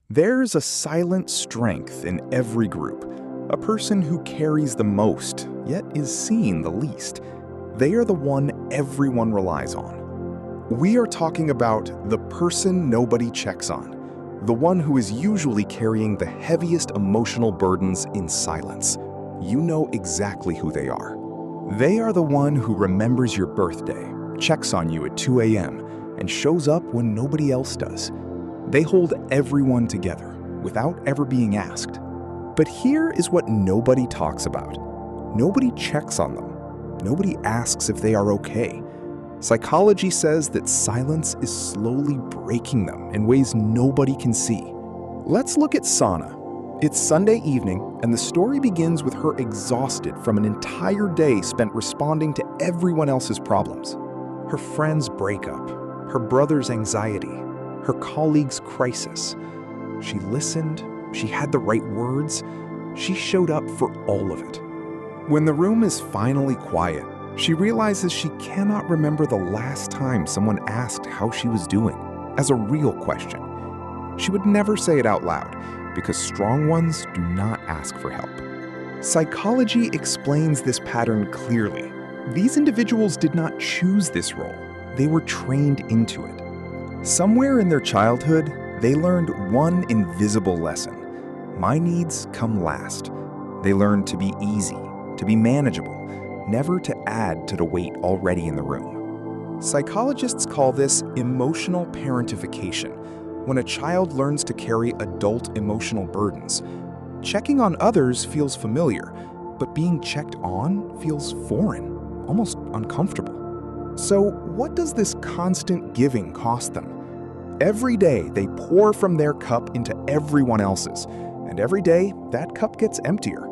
There's a silent strength in every group, a person who carries the most, yet is seen the least. They are the one everyone relies on. We are talking about the person nobody checks on, the one who is usually carrying the heaviest emotional burdens in silence. You know exactly who they are. They are the one who remembers your birthday, checks on you at 2 a.m., and shows up when nobody else does. They hold everyone together without ever being asked. But here is what nobody talks about. Nobody checks on them. Nobody asks if they are okay. Psychology says that silence is slowly breaking them in ways nobody can see. Let's look at Sana. It's Sunday evening, and the story begins with her exhausted from an entire day spent responding to everyone else's problems. Her friend's breakup, her brother's anxiety, her colleague's crisis. She listened, she had the right words, she showed up for all of it. When the room is finally quiet, she realizes she cannot remember the last time someone asked how she was doing, as a real question. She would never say it out loud, because strong ones do not ask for help. Psychology explains this pattern clearly. These individuals did not choose this role, they were trained into it. Somewhere in their childhood, they learned one invisible lesson. My needs come last. They learned to be easy, to be manageable, never to add to the weight already in the room. Psychologists call this emotional parentification, when a child learns to carry adult emotional burdens. Checking on others feels familiar, but being checked on feels foreign, almost uncomfortable. So what does this constant giving cost them? Every day, they pour from their cup into everyone else's, and every day, that cup gets emptier.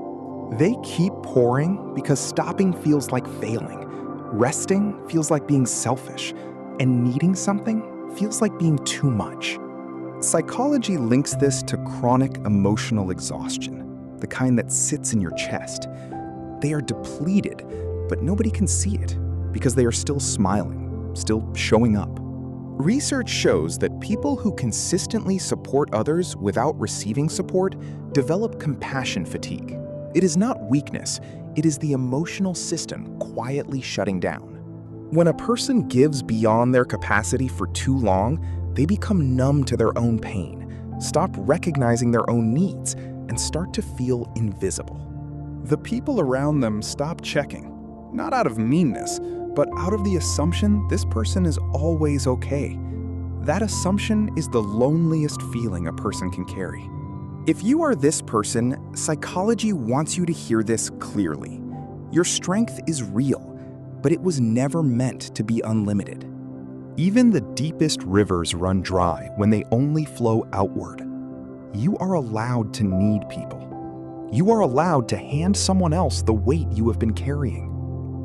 They keep pouring because stopping feels like failing, resting feels like being selfish, and needing something feels like being too much. Psychology links this to chronic emotional exhaustion, the kind that sits in your chest. They are depleted, but nobody can see it because they are still smiling, still showing up. Research shows that people who consistently support others without receiving support develop compassion fatigue. It is not weakness, it is the emotional system quietly shutting down. When a person gives beyond their capacity for too long, they become numb to their own pain, stop recognizing their own needs, and start to feel invisible. The people around them stop checking, not out of meanness, but out of the assumption this person is always okay. That assumption is the loneliest feeling a person can carry. If you are this person, psychology wants you to hear this clearly. Your strength is real, but it was never meant to be unlimited. Even the deepest rivers run dry when they only flow outward. You are allowed to need people. You are allowed to hand someone else the weight you have been carrying.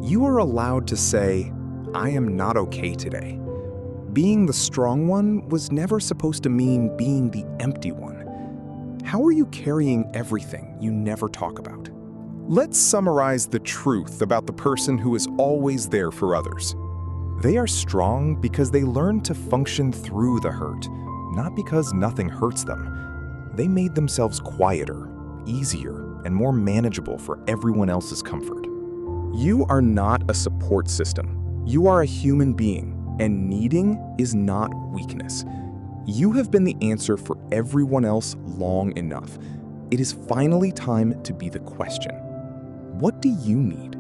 You are allowed to say, I am not okay today. Being the strong one was never supposed to mean being the empty one. How are you carrying everything you never talk about? Let's summarize the truth about the person who is always there for others. They are strong because they learned to function through the hurt, not because nothing hurts them. They made themselves quieter, easier, and more manageable for everyone else's comfort. You are not a support system. You are a human being, and needing is not weakness. You have been the answer for everyone else long enough. It is finally time to be the question. What do you need?